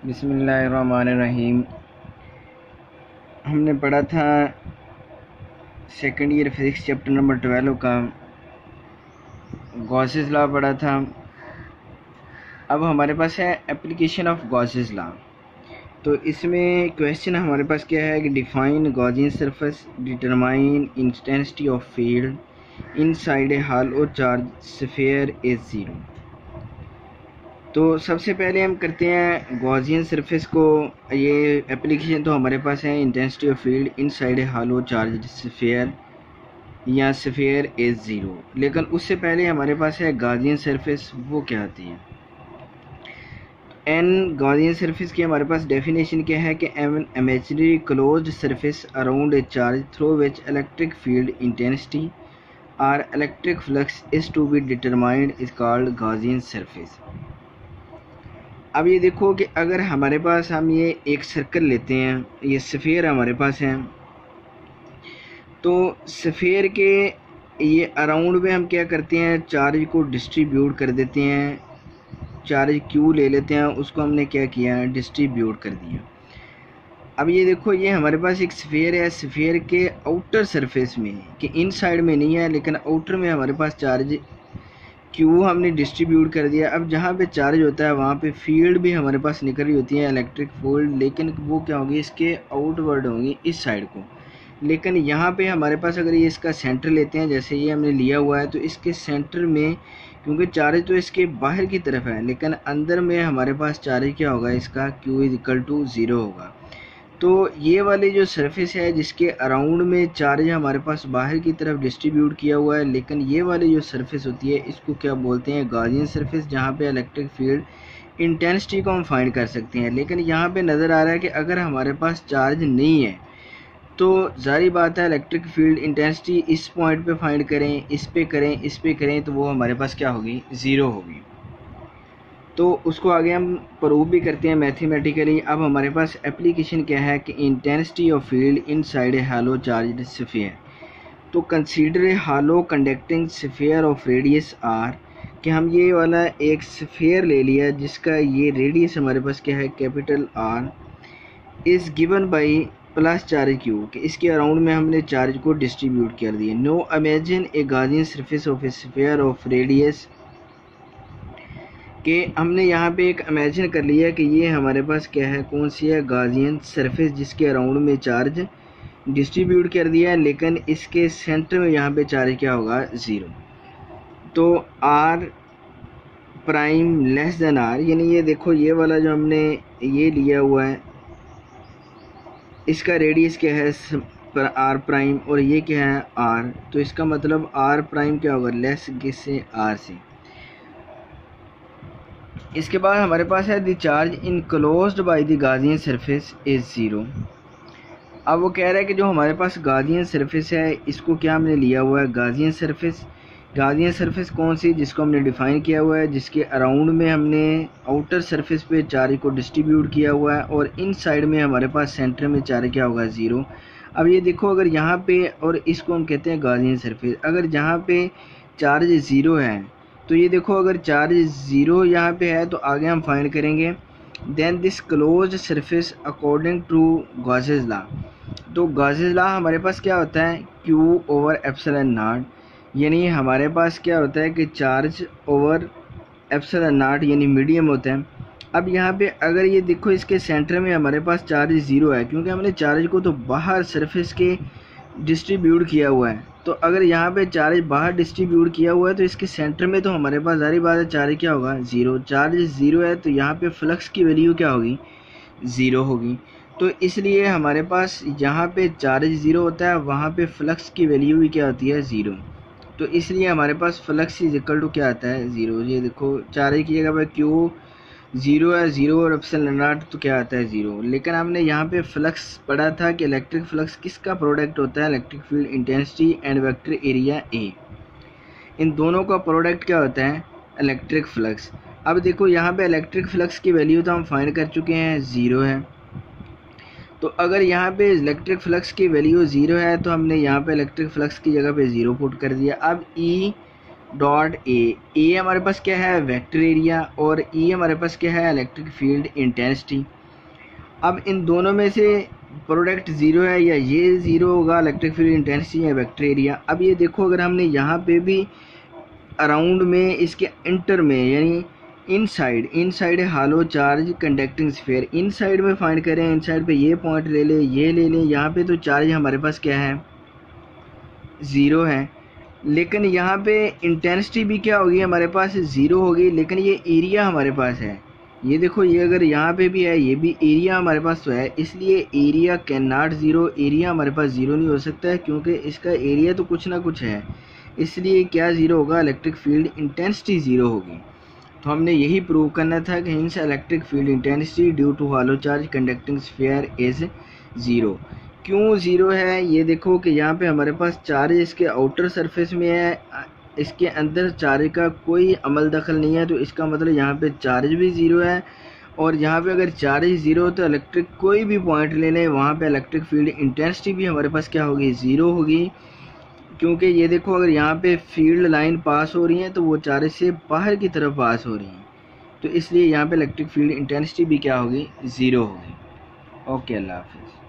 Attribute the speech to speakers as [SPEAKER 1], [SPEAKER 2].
[SPEAKER 1] बिस्मिल्लाहिर्रहमानिर्रहीम। हमने पढ़ा था second year physics chapter number 12 का गॉसेस लॉ पढ़ा था। अब हमारे पास है एप्लीकेशन ऑफ गॉसेस लॉ। तो इसमें क्वेश्चन हमारे पास क्या है कि define Gaussian surface, determine intensity of field inside a hollow charge sphere is zero. तो सबसे पहले हम करते हैं गॉसियन सरफेस को। ये एप्लीकेशन तो हमारे पास है intensity of field inside a hollow charge sphere या स्फीयर इज ज़ीरो। लेकिन उससे पहले हमारे पास है गॉसियन सरफेस, वो क्या आती है। एन गॉसियन सरफेस की हमारे पास डेफिनेशन क्या है कि an imaginary closed surface around a charge through which electric field intensity और electric flux is to be determined is called Gaussian surface. अब ये देखो कि अगर हमारे पास हम ये एक सर्कल लेते हैं, ये स्फीयर हमारे पास है, तो स्फीयर के ये अराउंड में हम क्या करते हैं, चार्ज को डिस्ट्रीब्यूट कर देते हैं। चार्ज क्यू ले लेते हैं, उसको हमने क्या किया, डिस्ट्रीब्यूट कर दिया। अब ये देखो, ये हमारे पास एक स्फीयर है, स्फीयर के आउटर सरफेस में, कि इन साइड में नहीं है लेकिन आउटर में हमारे पास चार्ज क्यू हमने डिस्ट्रीब्यूट कर दिया। अब जहाँ पे चार्ज होता है वहाँ पे फील्ड भी हमारे पास निकल रही होती है, इलेक्ट्रिक फील्ड, लेकिन वो क्या होगी, इसके आउटवर्ड होंगी इस साइड को। लेकिन यहाँ पे हमारे पास अगर ये इसका सेंटर लेते हैं, जैसे ये हमने लिया हुआ है, तो इसके सेंटर में क्योंकि चार्ज तो इसके बाहर की तरफ है, लेकिन अंदर में हमारे पास चार्ज क्या होगा, इसका Q इज इक्वल टू 0 होगा। तो ये वाली जो सरफेस है जिसके अराउंड में चार्ज हमारे पास बाहर की तरफ डिस्ट्रीब्यूट किया हुआ है, लेकिन ये वाली जो सरफेस होती है इसको क्या बोलते हैं, गॉसियन सरफेस, जहाँ पे इलेक्ट्रिक फील्ड इंटेंसिटी को हम फाइंड कर सकते हैं। लेकिन यहाँ पे नज़र आ रहा है कि अगर हमारे पास चार्ज नहीं है तो जारी बात है इलेक्ट्रिक फील्ड इंटेंसिटी इस पॉइंट पे फाइंड करें, इस पे करें, इस पे करें, तो वो हमारे पास क्या होगी, 0 होगी। तो उसको आगे हम प्रूव भी करते हैं मैथमेटिकली। अब हमारे पास एप्लीकेशन क्या है कि intensity of field inside a hollow charged sphere. तो consider a hollow conducting sphere of radius R, कि हम ये वाला एक स्फीयर ले लिया जिसका ये रेडियस हमारे पास क्या है, capital R, is given by plus charge Q, कि इसके अराउंड में हमने चार्ज को डिस्ट्रीब्यूट कर दिया। Now imagine a Gaussian surface of a sphere of radius, कि हमने यहाँ पे एक इमेजिन कर लिया कि ये हमारे पास क्या है, कौन सी है, गॉसियन सरफेस, जिसके अराउंड में चार्ज डिस्ट्रीब्यूट कर दिया है, लेकिन इसके सेंटर में यहाँ पे चार्ज क्या होगा, 0। तो r prime less than r, यानी ये देखो, ये वाला जो हमने ये लिया हुआ है इसका रेडियस क्या है, आर प्राइम, और ये क्या है, आर। तो इसका मतलब आर प्राइम क्या होगा, लेस किससे, आर से। इसके बाद हमारे पास है the charge enclosed by the Gaussian surface is 0। अब वो कह रहा है कि जो हमारे पास गॉसियन सरफेस है इसको क्या हमने लिया हुआ है, गॉसियन सरफेस। गॉसियन सरफेस कौन सी, जिसको हमने डिफाइन किया हुआ है, जिसके अराउंड में हमने आउटर सरफेस पे चार्ज को डिस्ट्रीब्यूट किया हुआ है, और इन साइड में हमारे पास सेंटर में चार्ज क्या होगा, 0। अब ये देखो, अगर यहाँ पे, और इसको हम कहते हैं गॉसियन सरफेस, अगर जहाँ पे चार्ज 0 है, तो ये देखो अगर चार्ज 0 यहाँ पे है तो आगे हम फाइंड करेंगे then this closed surface according to Gauss's law. तो गॉसेस लॉ हमारे पास क्या होता है, Q ओवर एप्सिलॉन नॉट, यानी हमारे पास क्या होता है कि चार्ज ओवर एप्सिलॉन नॉट यानी मीडियम होता है। अब यहाँ पे अगर ये देखो, इसके सेंटर में हमारे पास चार्ज 0 है, क्योंकि हमने चार्ज को तो बाहर सरफेस के डिस्ट्रीब्यूट किया हुआ है। तो अगर यहाँ पे चार्ज बाहर डिस्ट्रीब्यूट किया हुआ है तो इसके सेंटर में तो हमारे पास जारी बात है चार्ज क्या होगा, 0। चार्ज 0 है तो यहाँ पे फ्लक्स की वैल्यू क्या होगी, 0 होगी। तो इसलिए हमारे पास जहाँ पे चार्ज 0 होता है वहाँ पे फ्लक्स की वैल्यू भी क्या होती है, 0। तो इसलिए हमारे पास फ्लक्स इज इक्वल टू क्या आता है, 0। ये देखो, चार्ज की जगह पे Q 0 है, 0 और एप्सिलॉन नॉट तो क्या आता है, 0। लेकिन हमने यहाँ पे फ्लक्स पढ़ा था कि इलेक्ट्रिक फ्लक्स किसका प्रोडक्ट होता है, electric field intensity and vector area A, इन दोनों का प्रोडक्ट क्या होता है, इलेक्ट्रिक फ्लक्स। अब देखो यहाँ पे इलेक्ट्रिक फ्लक्स की वैल्यू तो हम फाइंड कर चुके हैं, 0 है। तो अगर यहाँ पे इलेक्ट्रिक फ्लक्स की वैल्यू 0 है तो हमने यहाँ पे इलेक्ट्रिक फ्लक्स की जगह पे 0 पुट कर दिया। अब E डॉट ए हमारे पास क्या है वेक्टर एरिया और ई हमारे पास क्या है इलेक्ट्रिक फील्ड इंटेंसिटी। अब इन दोनों में से प्रोडक्ट ज़ीरो है या ये ज़ीरो होगा इलेक्ट्रिक फील्ड इंटेंसिटी या वेक्टर एरिया। अब ये देखो अगर हमने यहाँ पे भी अराउंड में इसके इंटर में यानी इनसाइड है हालो चार्ज कंडक्टिंग स्फीयर, इनसाइड में फाइंड करें, इनसाइड पे ये पॉइंट ले लें, ये ले लें, यहाँ पे तो चार्ज हमारे पास क्या है ज़ीरो है, लेकिन यहाँ पे इंटेंसिटी भी क्या होगी हमारे पास ज़ीरो होगी, लेकिन ये एरिया हमारे पास है। ये देखो ये अगर यहाँ पे भी है ये भी एरिया हमारे पास तो है, इसलिए area can not zero, area हमारे पास ज़ीरो नहीं हो सकता है क्योंकि इसका एरिया तो कुछ ना कुछ है, इसलिए क्या ज़ीरो होगा इलेक्ट्रिक फील्ड इंटेंसिटी ज़ीरो होगी। तो हमने यही प्रूव करना था कि hence electric field intensity due to hollow charge conducting sphere is zero. क्यों ज़ीरो है ये देखो कि यहाँ पे हमारे पास चार्ज इसके आउटर सरफेस में है, इसके अंदर चार्ज का कोई अमल दखल नहीं है, तो इसका मतलब यहाँ पे चार्ज भी ज़ीरो है। और यहाँ पे अगर चार्ज ज़ीरो तो इलेक्ट्रिक कोई भी पॉइंट ले लें वहाँ पे इलेक्ट्रिक फील्ड इंटेंसिटी भी हमारे पास क्या होगी ज़ीरो होगी, क्योंकि ये देखो अगर यहाँ पे फील्ड लाइन पास हो रही है तो वो चार्ज से बाहर की तरफ पास हो रही हैं, तो इसलिए यहाँ पे इलेक्ट्रिक फील्ड इंटेंसिटी भी क्या होगी ज़ीरो होगी। ओके, अल्लाह हाफिज़।